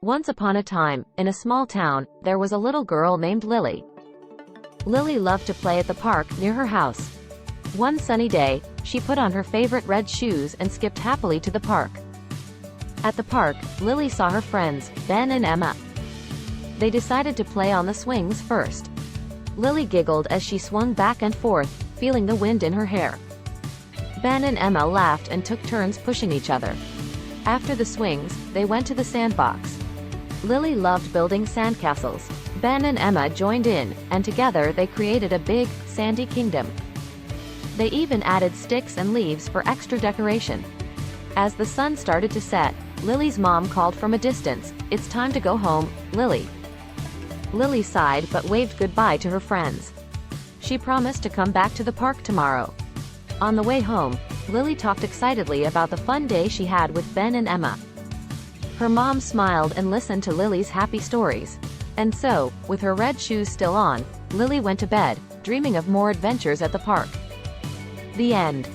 Once upon a time, in a small town, there was a little girl named Lily. Lily loved to play at the park near her house. One sunny day, she put on her favorite red shoes and skipped happily to the park. At the park, Lily saw her friends, Ben and Emma. They decided to play on the swings first. Lily giggled as she swung back and forth, feeling the wind in her hair. Ben and Emma laughed and took turns pushing each other. After the swings, they went to the sandbox. Lily loved building sandcastles. Ben and Emma joined in, and together they created a big, sandy kingdom. They even added sticks and leaves for extra decoration. As the sun started to set, Lily's mom called from a distance, "It's time to go home, Lily." Lily sighed but waved goodbye to her friends. She promised to come back to the park tomorrow. On the way home, Lily talked excitedly about the fun day she had with Ben and Emma. Her mom smiled and listened to Lily's happy stories. And so, with her red shoes still on, Lily went to bed, dreaming of more adventures at the park. The end.